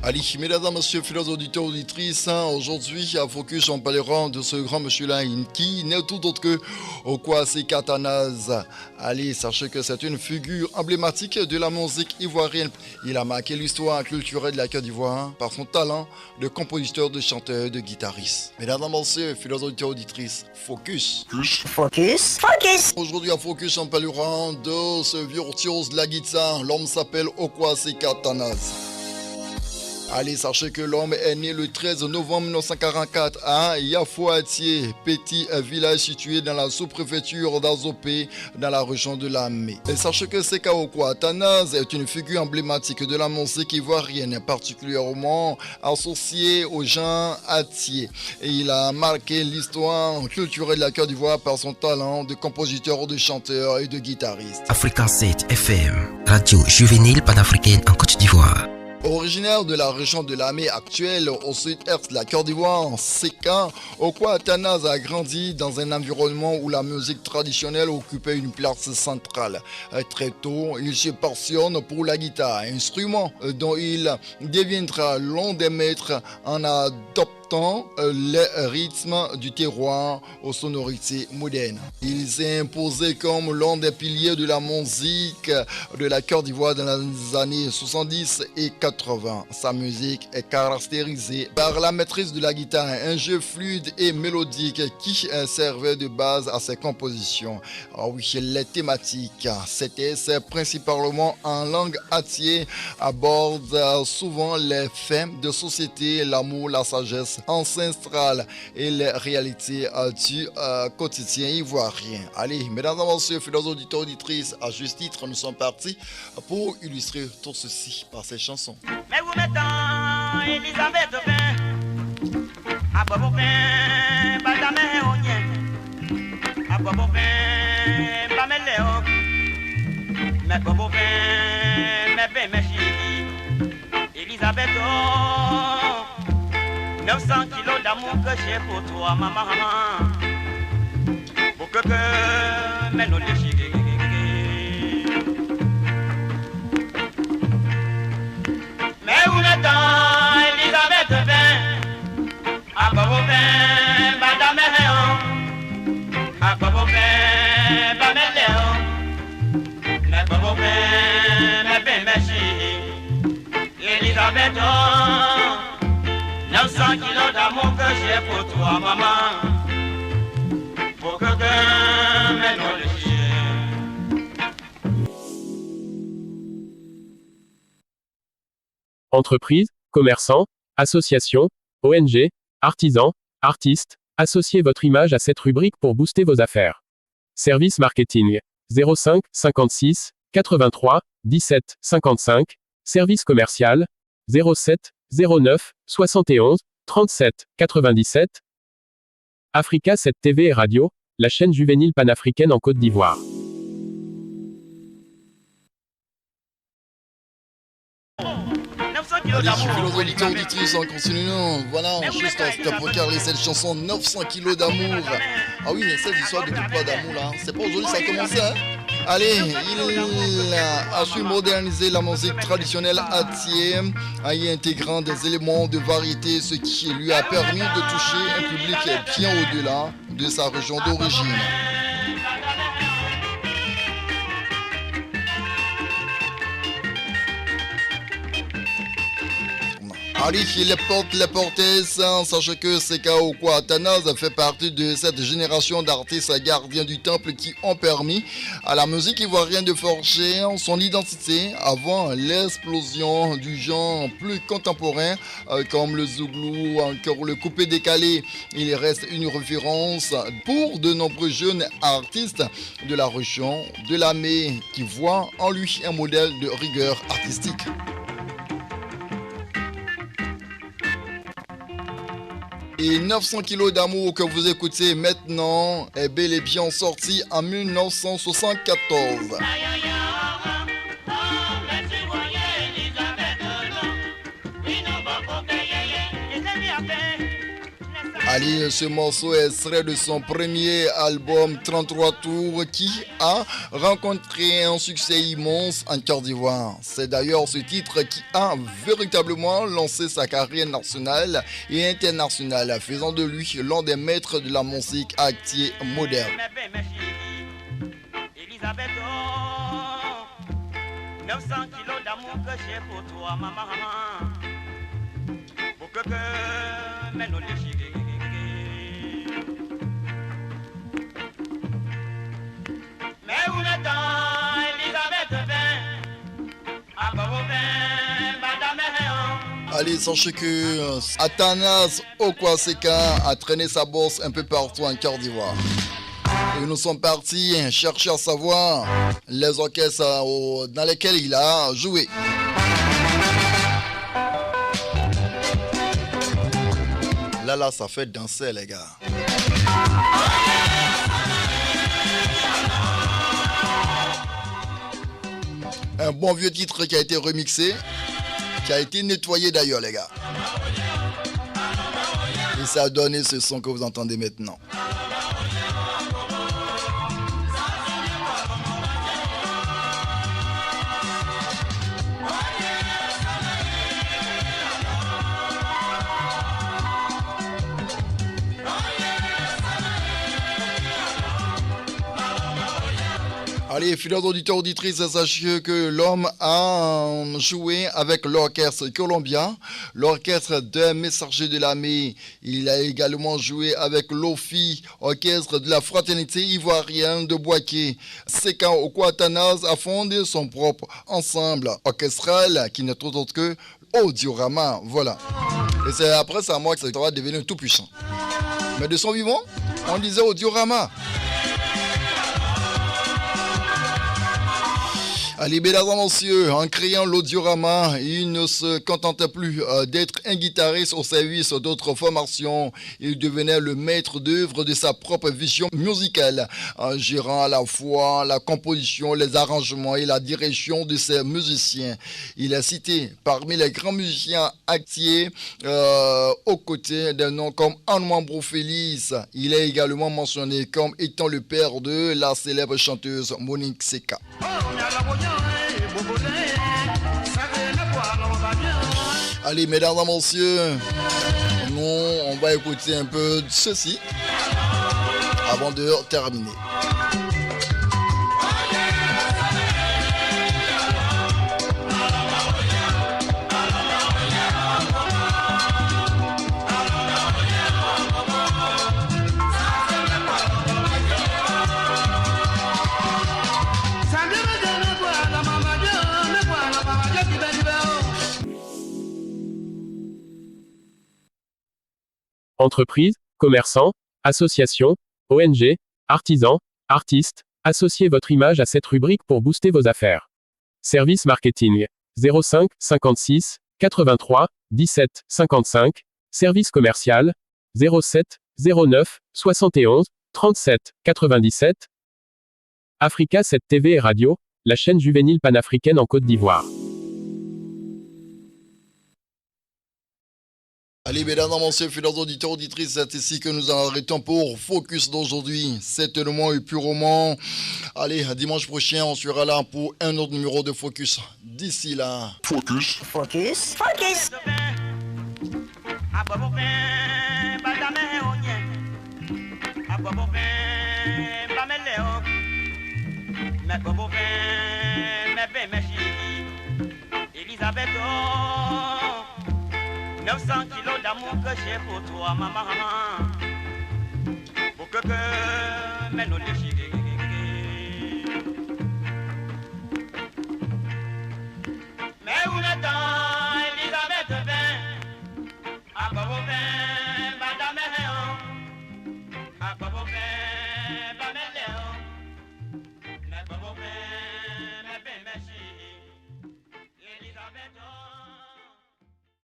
Allez, mesdames, messieurs, fidèles auditeurs, auditrices, aujourd'hui à Focus, on parlera de ce grand monsieur-là qui n'est tout autre que Kwasi Catanaz. Allez, sachez que c'est une figure emblématique de la musique ivoirienne. Il a marqué l'histoire culturelle de la Côte d'Ivoire par son talent de compositeur, de chanteur, de guitariste. Mesdames, messieurs, fidèles auditeurs, auditrices, Focus. Focus. Focus. Aujourd'hui à Focus, on parlera de ce virtuose de la guitare. L'homme s'appelle Kwasi Catanaz. Allez, sachez que l'homme est né le 13 novembre 1944 à Yafouatier, petit village situé dans la sous-préfecture d'Azopé, dans la région de Lamé. Et sachez que Sekao Catanaz est une figure emblématique de la musique ivoirienne, particulièrement associée aux gens Atier. Et il a marqué l'histoire culturelle de la Côte d'Ivoire par son talent de compositeur, de chanteur et de guitariste. Africa 7 FM, radio juvénile panafricaine en Côte d'Ivoire. Originaire de la région de Lamé actuelle, au sud-est de la Côte d'Ivoire, Seka Catanaz a grandi dans un environnement où la musique traditionnelle occupait une place centrale. Très tôt, il se passionne pour la guitare, instrument dont il deviendra l'un des maîtres en adoptant les rythmes du terroir aux sonorités modernes. Il s'est imposé comme l'un des piliers de la musique de la Côte d'Ivoire dans les années 70 et 80. Sa musique est caractérisée par la maîtrise de la guitare, un jeu fluide et mélodique qui servait de base à ses compositions. Ah oui, les thématiques, c'est principalement en langue atier, aborde souvent les faits de société, l'amour, la sagesse ancestrale et les réalités du quotidien ivoirien. Allez, mesdames et messieurs, fidèles auditeurs, auditrices, à juste titre, nous sommes partis pour illustrer tout ceci par ces chansons. Mais vous mettons Elisabeth Vin, à Bobo Vin, Badame Onyen, à Bobo Vin, Bameléo, mais Bobo Vin, mais Ben Mechi, Elisabeth, 900 kilos d'amour que j'ai pour toi, maman, pour que mais nous déchirons. Elisabeth Vin, à Bobo Vin, Badame à Bobo Vin, Bameléo, mais Bobo Vin, mais Ben Mechi, Elisabeth, 900 kilos d'amour que j'ai pour toi, maman, pour que mais nous le chien. Entreprises, commerçants, associations, ONG, artisans, artistes, associez votre image à cette rubrique pour booster vos affaires. Service marketing 05 56 83 17 55. Service commercial 07 09 71 37 97. Africa 7 TV et radio, la chaîne juvénile panafricaine en Côte d'Ivoire. Allez, fidèles auditeurs, auditrices, en continuant, voilà, juste pour caler cette chanson 900 kilos d'amour. Ah oui, cette histoire de pas d'amour là, c'est pas aujourd'hui ça a commencé, hein. Allez, il a su moderniser la musique traditionnelle atier en y intégrant des éléments de variété, ce qui lui a permis de toucher un public bien au-delà de sa région d'origine. Allez, les porteuses, sachez que Sekao Catanaz fait partie de cette génération d'artistes gardiens du temple qui ont permis à la musique ivoirienne de forger son identité avant l'explosion du genre plus contemporain comme le zouglou, encore le coupé décalé. Il reste une référence pour de nombreux jeunes artistes de la région de Lamé qui voient en lui un modèle de rigueur artistique. Et 900 kilos d'amour que vous écoutez maintenant est bel et bien sorti en 1974. Allez, ce morceau est extrait de son premier album 33 tours qui a rencontré un succès immense en Côte d'Ivoire. C'est d'ailleurs ce titre qui a véritablement lancé sa carrière nationale et internationale, faisant de lui l'un des maîtres de la musique actuelle moderne. Elisabeth, 900 kilos d'amour que j'ai pour toi, maman. Pour que mais nous les chier. Mais où est-on, Elisabeth, à madame. Allez, sachez que Atanas Okwaseka a traîné sa bourse un peu partout en Côte d'Ivoire. Et nous sommes partis chercher à savoir les orchestres dans lesquels il a joué. Là, ça fait danser, les gars. Un bon vieux titre qui a été remixé, qui a été nettoyé d'ailleurs, les gars. Et ça a donné ce son que vous entendez maintenant. Allez, fidèles auditeurs, auditrices, sachez que l'homme a joué avec l'orchestre Columbia, l'orchestre des messagers de l'armée. Il a également joué avec l'OFI, orchestre de la fraternité ivoirienne de Boaké. Sekan Okwatanaz a fondé son propre ensemble orchestral qui n'est autre que Audiorama. Voilà. Et c'est après ça, moi, que ça va devenir tout puissant. Mais de son vivant, on disait Audiorama. Allez, mesdames et messieurs, en créant l'audiorama, il ne se contentait plus d'être un guitariste au service d'autres formations. Il devenait le maître d'œuvre de sa propre vision musicale, en gérant à la fois la composition, les arrangements et la direction de ses musiciens. Il est cité parmi les grands musiciens actuels aux côtés d'un nom comme Anouambrou Félix. Il est également mentionné comme étant le père de la célèbre chanteuse Monique Seka. Allez, mesdames et messieurs, nous, on va écouter un peu de ceci avant de terminer. Entreprises, commerçants, associations, ONG, artisans, artistes, associez votre image à cette rubrique pour booster vos affaires. Service marketing 05 56 83 17 55. Service commercial 07 09 71 37 97. Africa 7 TV et Radio, la chaîne juvénile panafricaine en Côte d'Ivoire. Allez, mesdames et messieurs, fidèles auditeurs, auditrices, c'est ici que nous arrêtons pour Focus d'aujourd'hui. C'est tellement et purement. Allez, dimanche prochain, on sera là pour un autre numéro de Focus. D'ici là, Focus. Focus. Focus. Elisabeth, 900 kilos d'amour que j'ai pour toi, maman. Pour que mais nous les chier. Mais où est-on, Elisabeth, à